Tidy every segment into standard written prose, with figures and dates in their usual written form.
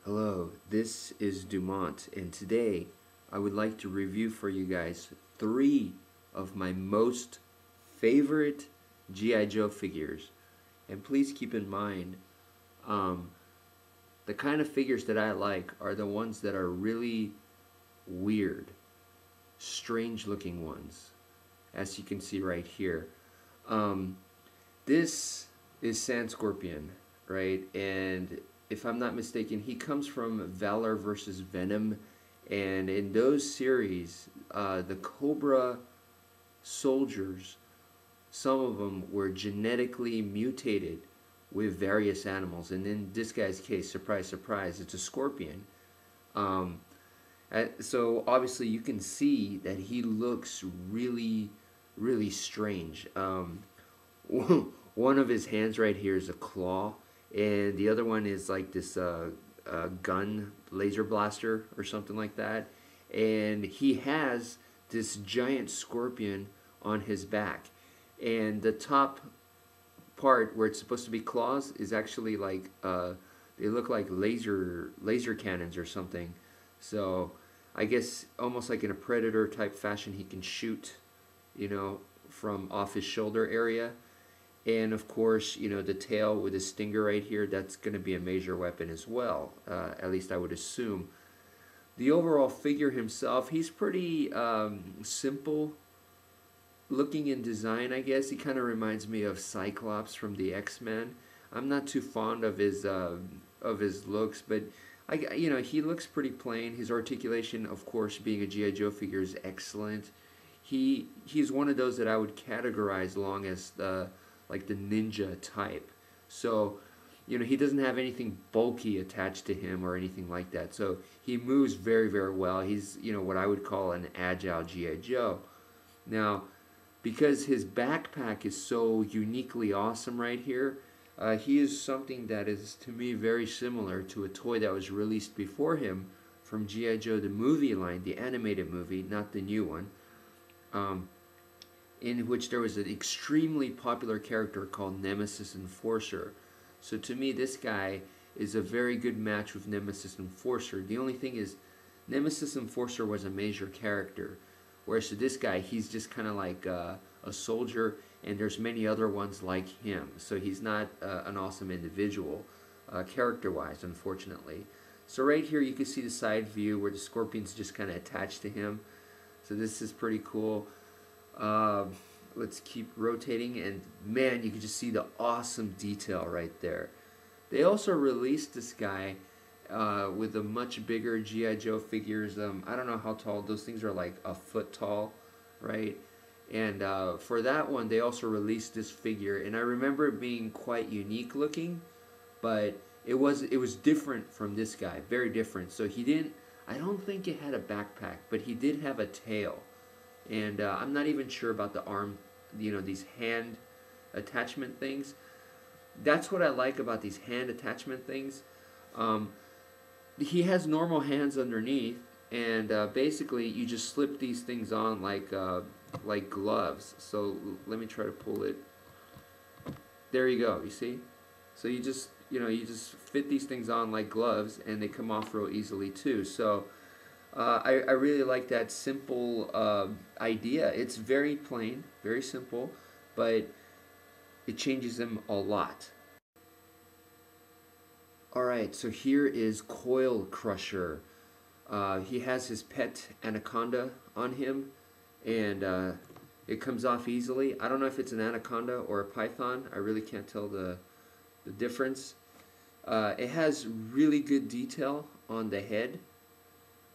Hello, this is Dumont, and today I would like to review for you guys three of my most favorite G.I. Joe figures. And please keep in mind, um, the kind of figures that I like are the ones that are really weird, strange looking ones, as you can see right here. Um, this is Sand Scorpion, right? And if I'm not mistaken, he comes from Valor versus Venom. And in those series, the Cobra soldiers, some of them were genetically mutated with various animals. And in this guy's case, surprise, surprise, it's a scorpion. Um, so obviously you can see that he looks really, really strange. One of his hands right here is a claw, and the other one is like this gun, laser blaster, or something like that. And he has this giant scorpion on his back, and the top part where it's supposed to be claws is actually like they look like laser cannons or something. So I guess almost like in a predator type fashion, he can shoot, from off his shoulder area. And of course, the tail with the stinger right here, that's going to be a major weapon as well. At least I would assume. The overall figure himself, he's pretty simple looking in design, I guess. He kind of reminds me of Cyclops from the X-Men. I'm not too fond of his looks, but he looks pretty plain. His articulation, of course, being a G.I. Joe figure, is excellent. He's one of those that I would categorize along as like the ninja type. So, he doesn't have anything bulky attached to him or anything like that. So he moves very, very well. He's, what I would call an agile G.I. Joe. Now, because his backpack is so uniquely awesome right here, he is something that is, to me, very similar to a toy that was released before him from G.I. Joe, the movie line, the animated movie, not the new one. In which there was an extremely popular character called Nemesis Enforcer. So to me, this guy is a very good match with Nemesis Enforcer. The only thing is, Nemesis Enforcer was a major character, whereas to this guy, he's just kind of like a soldier, and there's many other ones like him. So he's not an awesome individual, character-wise, unfortunately. So right here, you can see the side view where the scorpion's just kind of attached to him. So this is pretty cool. Let's keep rotating, and man, you can just see the awesome detail right there. They also released this guy with a much bigger G.I. Joe figures. I don't know how tall those things are, like a foot tall, right? And for that one, they also released this figure, and I remember it being quite unique looking, but it was different from this guy, very different. So he didn't. I don't think it had a backpack, but he did have a tail. And I'm not even sure about the arm, these hand attachment things. That's what I like about these hand attachment things. He has normal hands underneath, and basically you just slip these things on like gloves. So let me try to pull it. There you go. You see? So you just fit these things on like gloves, and they come off real easily too. So I really like that simple idea. It's very plain, very simple, but it changes them a lot. Alright, so here is Coil Crusher. He has his pet anaconda on him, and it comes off easily. I don't know if it's an anaconda or a python. I really can't tell the difference. It has really good detail on the head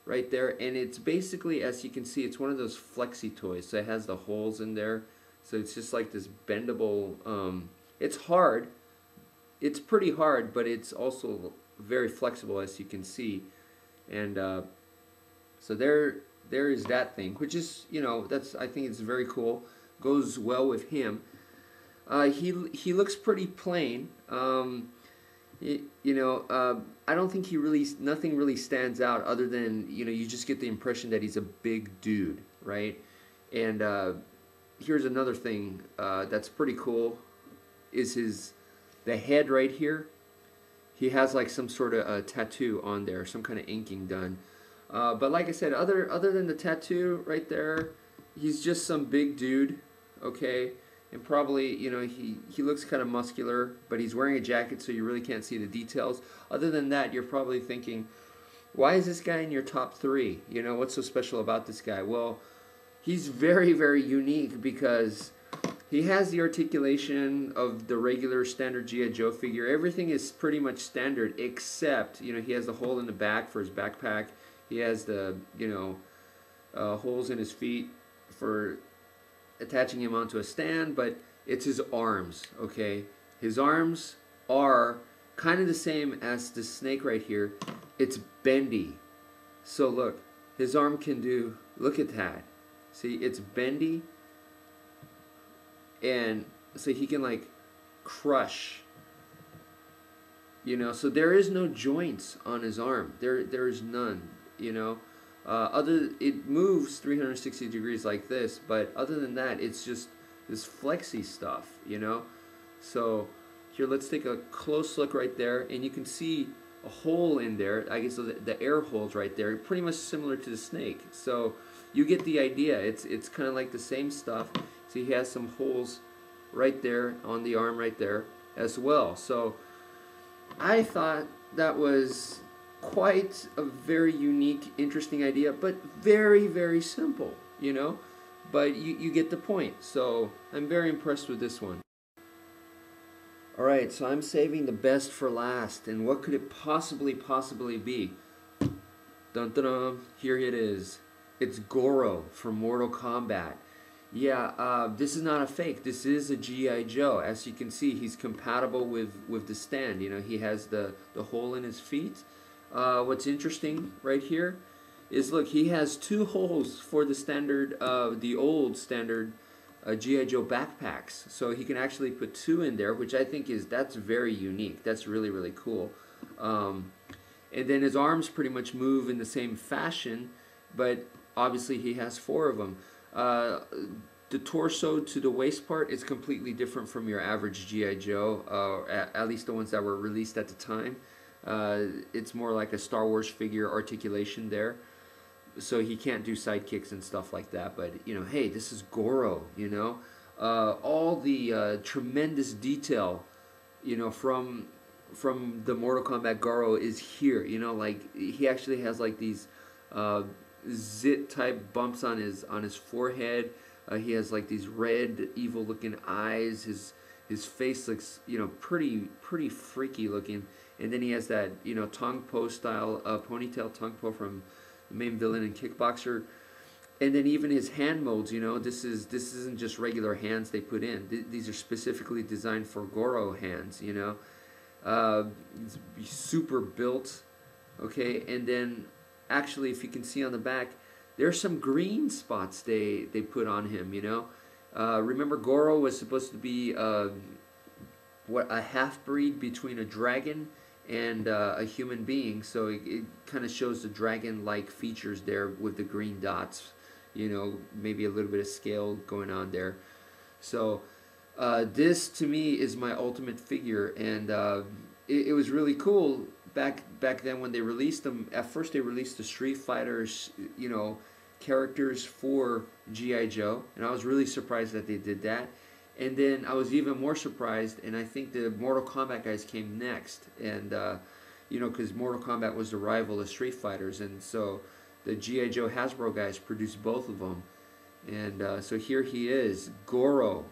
right there, and it's basically, as you can see, it's one of those flexi toys. So it has the holes in there, so it's just like this bendable. It's hard. It's pretty hard, but it's also very flexible, as you can see. And so there is that thing, which is, I think it's very cool. Goes well with him. He looks pretty plain. I don't think nothing really stands out other than, you just get the impression that he's a big dude, right? And here's another thing that's pretty cool, is the head right here. he has like some sort of a tattoo on there, some kind of inking done. But like I said, other than the tattoo right there, he's just some big dude, okay? And probably, you know, he looks kind of muscular, but he's wearing a jacket, so you really can't see the details. Other than that, you're probably thinking, why is this guy in your top 3? You know, what's so special about this guy? Well, he's very, very unique because he has the articulation of the regular standard G.I. Joe figure. Everything is pretty much standard except, you know, he has the hole in the back for his backpack. He has the, you know, holes in his feet for attaching him onto a stand, but it's his arms, okay? His arms are kind of the same as the snake right here. It's bendy. So look, his arm can do, look at that. See, it's bendy, and so he can like crush, you know, so there is no joints on his arm. There is none, you know. It moves 360 degrees like this, but other than that, it's just this flexy stuff, you know. So here, let's take a close look right there, and you can see a hole in there. I guess the air holes right there, pretty much similar to the snake. So you get the idea. It's kind of like the same stuff. See, he has some holes right there on the arm right there as well. So I thought that was quite a very unique, interesting idea, but very, very simple, you know. But you get the point. So I'm very impressed with this one. Alright, so I'm saving the best for last, and what could it possibly be? Dun dun dun, here it is. It's Goro from Mortal Kombat. Yeah, this is not a fake, this is a G.I. Joe. As you can see, he's compatible with the stand, you know, he has the hole in his feet. What's interesting right here is, look, he has 2 holes for the standard, the old standard G.I. Joe backpacks, so he can actually put 2 in there, which I think that's very unique. That's really, really cool. And then his arms pretty much move in the same fashion, but obviously he has 4 of them. The torso to the waist part is completely different from your average G.I. Joe, at least the ones that were released at the time. It's more like a Star Wars figure articulation there. So he can't do sidekicks and stuff like that, but you know, hey, this is Goro, you know. All the tremendous detail, you know, from the Mortal Kombat Goro is here, you know, like he actually has like these zit type bumps on his forehead. He has like these red evil looking eyes. His face looks, you know, pretty freaky looking, and then he has that, you know, Tong Po style ponytail Tong Po from the main villain in Kickboxer. And then even his hand molds, you know, this isn't just regular hands they put in. These are specifically designed for Goro hands, you know. It's super built, okay. And then actually, if you can see on the back, there's some green spots they put on him, you know. Remember, Goro was supposed to be a half-breed between a dragon and a human being, so it kind of shows the dragon-like features there with the green dots, you know, maybe a little bit of scale going on there. So this to me is my ultimate figure, and it was really cool back then when they released them. At first they released the Street Fighters, you know, characters for G.I. Joe, and I was really surprised that they did that. And then I was even more surprised, and I think the Mortal Kombat guys came next, and you know, because Mortal Kombat was the rival of Street Fighters, and so the G.I. Joe Hasbro guys produced both of them, and so here he is, Goro